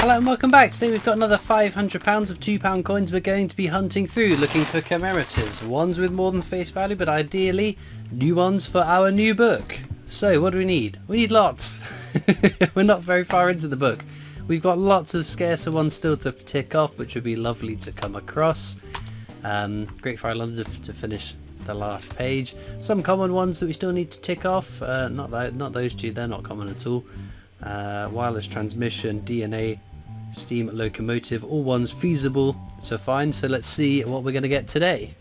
Hello and welcome back. Today we've got another £500 of £2 coins we're going to be hunting through, looking for commemoratives. Ones with more than face value, but ideally new ones for our new book. So what do we need? We need lots. We're not very far into the book. We've got lots of scarcer ones still to tick off, which would be lovely to come across. Great for London to finish the last page. Some common ones that we still need to tick off. Not those two, they're not common at all. Wireless transmission, DNA, steam locomotive, all ones feasible to find. So let's see what we're going to get today.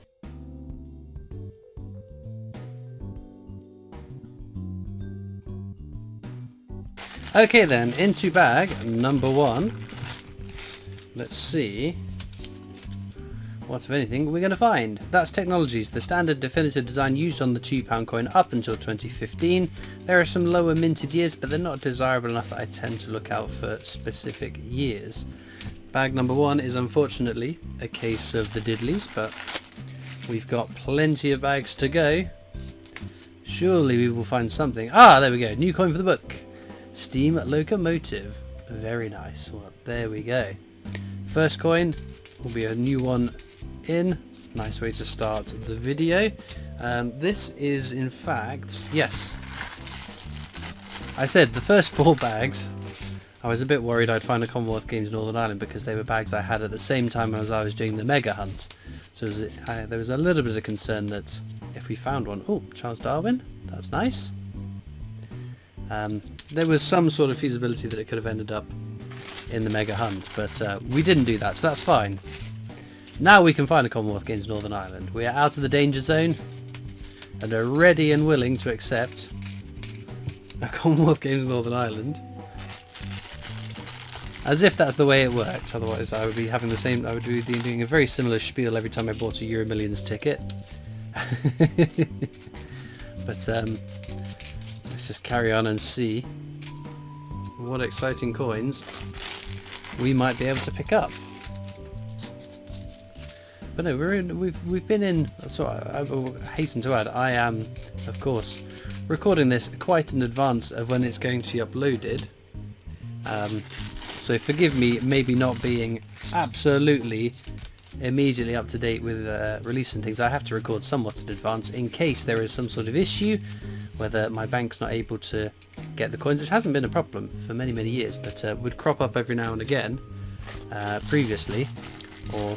Okay then, into bag number one. Let's see what, if anything, we're going to find. That's Technologies, the standard definitive design used on the £2 coin up until 2015. There are some lower minted years, but they're not desirable enough that I tend to look out for specific years. Bag number one is unfortunately a case of the diddlies, but we've got plenty of bags to go. Surely we will find something. Ah, there we go. New coin for the book. Steam locomotive. Very nice. Well, there we go. First coin will be a new one in. Nice way to start the video. This is in fact, yes, I said the first four bags I was a bit worried I'd find a Commonwealth Games Northern Ireland because they were bags I had at the same time as I was doing the mega hunt, so there was a little bit of concern that if we found one, oh, Charles Darwin, that's nice. There was some sort of feasibility that it could have ended up in the mega hunt, but we didn't do that, so that's fine. Now we can find a Commonwealth Games Northern Ireland. We are out of the danger zone and are ready and willing to accept a Commonwealth Games Northern Ireland. As if that's the way it works, otherwise I would be having the same, I would be doing a very similar spiel every time I bought a Euro Millions ticket. But let's just carry on and see what exciting coins we might be able to pick up. But no, we've been in. So I will hasten to add, I am, of course, recording this quite in advance of when it's going to be uploaded. So forgive me, maybe not being absolutely immediately up to date with releasing things. I have to record somewhat in advance in case there is some sort of issue, whether my bank's not able to get the coins, which hasn't been a problem for many years, but would crop up every now and again previously, or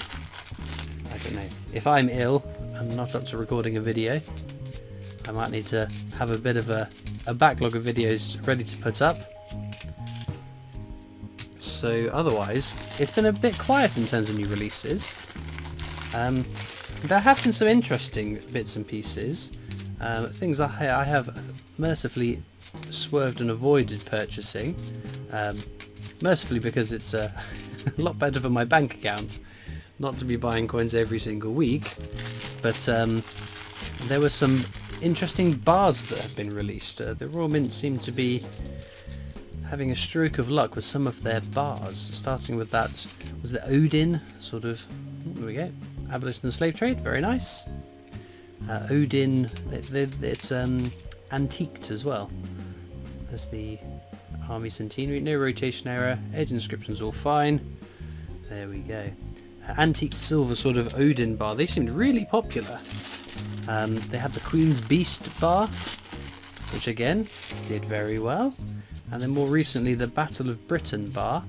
I don't know, if I'm ill and not up to recording a video, I might need to have a bit of a backlog of videos ready to put up. So otherwise it's been a bit quiet in terms of new releases. There have been some interesting bits and pieces, things I have mercifully swerved and avoided purchasing, mercifully because it's a lot better for my bank account not to be buying coins every single week. But there were some interesting bars that have been released. The Royal Mint seem to be having a stroke of luck with some of their bars, starting with that, was the Odin sort of, there we go, abolition of the slave trade, very nice. Odin, it's antiqued as well as the Army Centenary, no rotation error, edge inscriptions all fine, there we go. Antique silver sort of Odin bar, they seemed really popular. They had the Queen's Beast bar, which again did very well. And then more recently the Battle of Britain bar.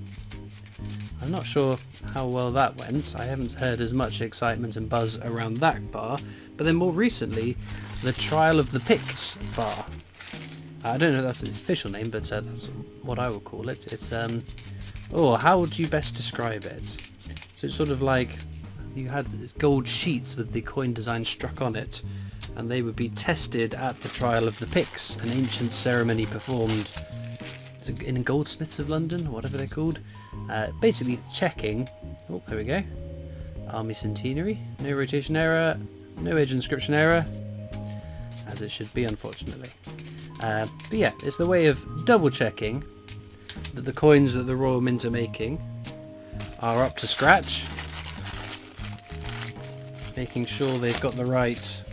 I'm not sure how well that went. I haven't heard as much excitement and buzz around that bar. But then more recently the Trial of the Picts bar. I don't know if that's its official name, but that's what I would call it. It's oh, how would you best describe it? So it's sort of like you had gold sheets with the coin design struck on it, and they would be tested at the Trial of the Picts, an ancient ceremony performed in goldsmiths of London, whatever they're called, basically checking. Oh, there we go. Army Centenary, no rotation error, no edge inscription error, as it should be, unfortunately. But yeah, it's the way of double checking that the coins that the Royal Mint are making are up to scratch, making sure they've got the right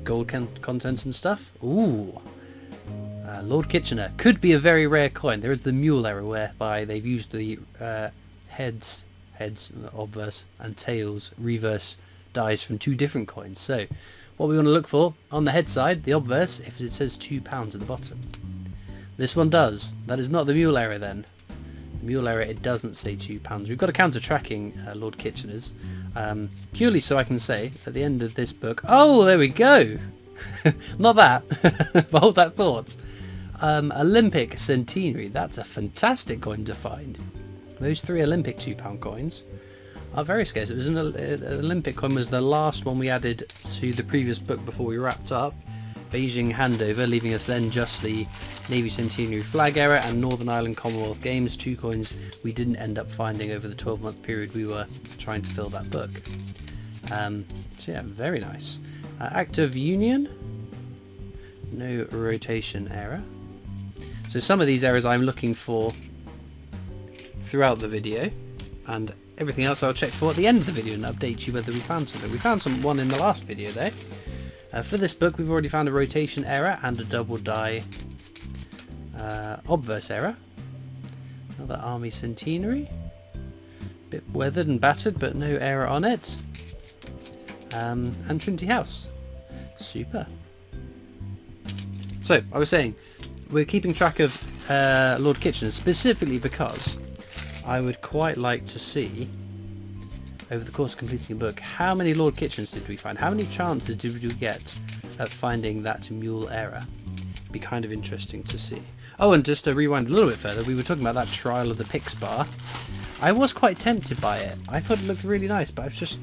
gold content and stuff. Ooh, Lord Kitchener could be a very rare coin. There is the mule error whereby they've used the heads, obverse, and tails reverse dies from 2 different coins. So what we want to look for on the head side, the obverse, if it says £2 at the bottom. This one does. That is not the mule error then. The mule error, it doesn't say £2. We've got a counter tracking Lord Kitchener's, purely so I can say at the end of this book, oh, there we go. Not that, but hold that thought. Olympic Centenary, that's a fantastic coin to find. Those 3 Olympic £2 coins are very scarce. It was an Olympic coin was the last one we added to the previous book before we wrapped up. Beijing handover, leaving us then just the Navy Centenary flag error and Northern Ireland Commonwealth Games, 2 coins we didn't end up finding over the 12-month period we were trying to fill that book. So yeah, very nice. Act of Union, no rotation error. So some of these errors I'm looking for throughout the video, and everything else I'll check for at the end of the video and update you whether we found something. We found one in the last video there. For this book we've already found a rotation error and a double die obverse error. Another Army Centenary. Bit weathered and battered but no error on it. And Trinity House. Super. So, I was saying, we're keeping track of Lord Kitchener specifically because I would quite like to see, over the course of completing a book, how many Lord Kitcheners did we find? How many chances did we get at finding that mule error? It'd be kind of interesting to see. Oh, and just to rewind a little bit further, we were talking about that trial of the Pix bar. I was quite tempted by it. I thought it looked really nice, but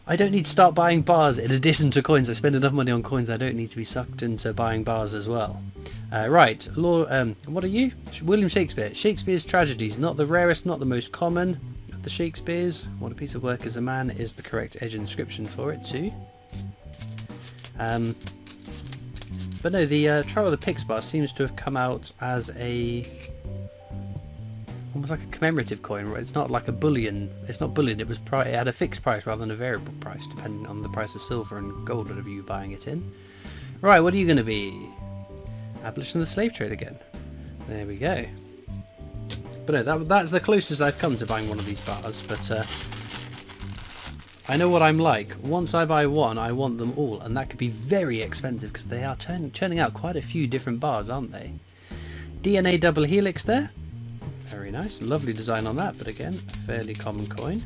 I don't need to start buying bars in addition to coins. I spend enough money on coins, I don't need to be sucked into buying bars as well. Right, what are you? William Shakespeare. Shakespeare's tragedies, not the rarest, not the most common of the Shakespeares. What a piece of work as a man is the correct edge inscription for it too. But no, the Trial of the Pix bar seems to have come out as almost like a commemorative coin. It's not like a bullion. It's not bullion. It had a fixed price rather than a variable price, depending on the price of silver and gold whatever you buying it in. Right, what are you going to be? Abolition of the slave trade again. There we go. But no, that's the closest I've come to buying one of these bars. But I know what I'm like. Once I buy one, I want them all, and that could be very expensive because they are churning out quite a few different bars, aren't they? DNA double helix there. Very nice, lovely design on that, but again, a fairly common coin.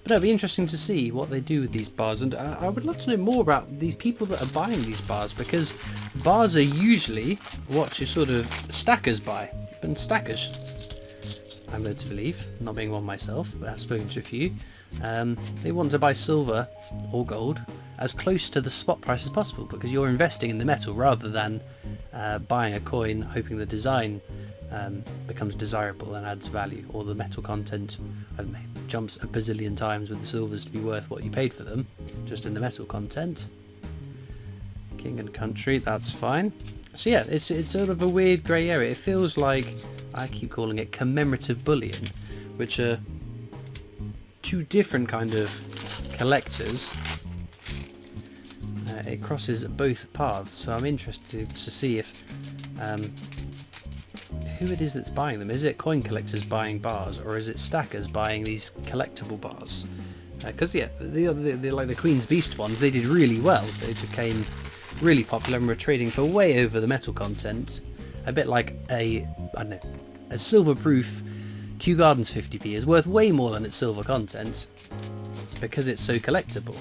But it'll be interesting to see what they do with these bars, and I would love to know more about these people that are buying these bars, because bars are usually what your sort of stackers buy. And stackers, I'm led to believe, not being one myself, but I've spoken to a few, they want to buy silver or gold as close to the spot price as possible, because you're investing in the metal rather than buying a coin hoping the design becomes desirable and adds value, or the metal content, I don't know, jumps a bazillion times with the silvers to be worth what you paid for them just in the metal content. King and country, that's fine. So yeah, it's sort of a weird grey area. It feels like, I keep calling it commemorative bullion, which are 2 different kind of collectors. It crosses both paths, so I'm interested to see if who it is that's buying them. Is it coin collectors buying bars, or is it stackers buying these collectible bars? Because yeah, the like the Queen's Beast ones, they did really well. They became really popular and were trading for way over the metal content. A bit like a silver-proof Kew Gardens 50p is worth way more than its silver content because it's so collectible.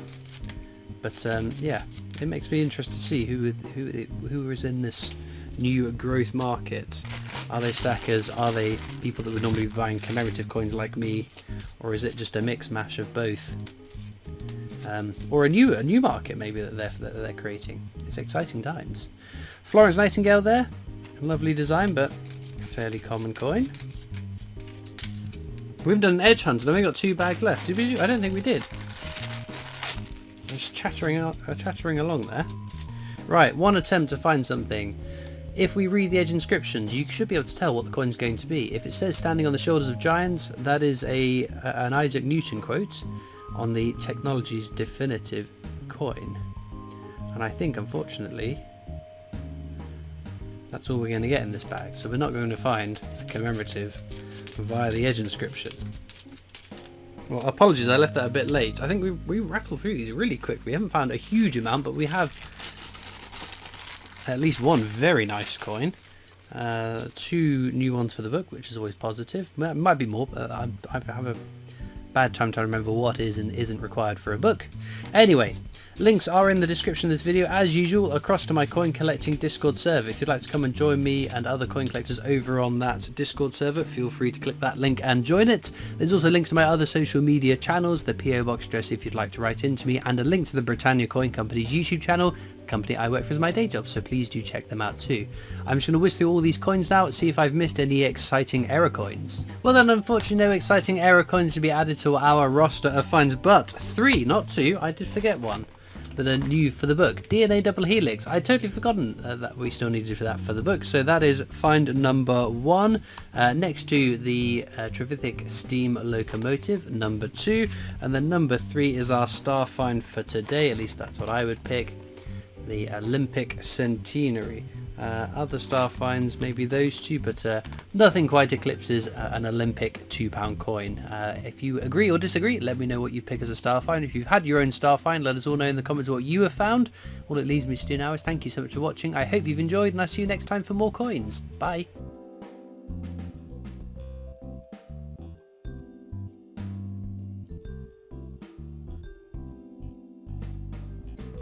But yeah, it makes me interested to see who is in this new growth market. Are they stackers? Are they people that would normally be buying commemorative coins like me, or is it just a mix mash of both? Or a new market maybe that they're creating. It's exciting times. Florence Nightingale there, lovely design, but a fairly common coin. We've done an edge hunt and I've only got 2 bags left. Did we? I don't think we did. Just chattering along there. Right, one attempt to find something. If we read the edge inscriptions, you should be able to tell what the coin's going to be. If it says standing on the shoulders of giants, that is an Isaac Newton quote on the Technology's definitive coin. And I think, unfortunately, That's all we're going to get in this bag, so we're not going to find a commemorative via the edge inscription. Well, apologies, I left that a bit late. I think we rattled through these really quick. We haven't found a huge amount, but we have at least one very nice coin. 2 new ones for the book, which is always positive. Might be more, but I have a bad time trying to remember what is and isn't required for a book. Anyway, links are in the description of this video as usual across to my coin collecting Discord server. If you'd like to come and join me and other coin collectors over on that Discord server, feel free to click that link and join it. There's also links to my other social media channels, the PO box address if you'd like to write into me, and a link to the Britannia Coin Company's YouTube channel, the company I work for as my day job, so please do check them out too. I'm just going to whiz through all these coins now, see if I've missed any exciting error coins. Well then, unfortunately no exciting error coins to be added to our roster of finds, but 3, not 2, I did forget one. That are new for the book. DNA double helix. I'd totally forgotten that we still needed for that for the book. So that is find number 1, next to the Trevithick steam locomotive, number 2, and then number 3 is our star find for today. At least that's what I would pick. The Olympic Centenary. Other star finds, maybe those 2, but nothing quite eclipses an Olympic £2 coin. If you agree or disagree, let me know what you pick as a star find. If you've had your own star find, let us all know in the comments what you have found. All it leaves me to do now is thank you so much for watching. I hope you've enjoyed, and I'll see you next time for more coins. Bye.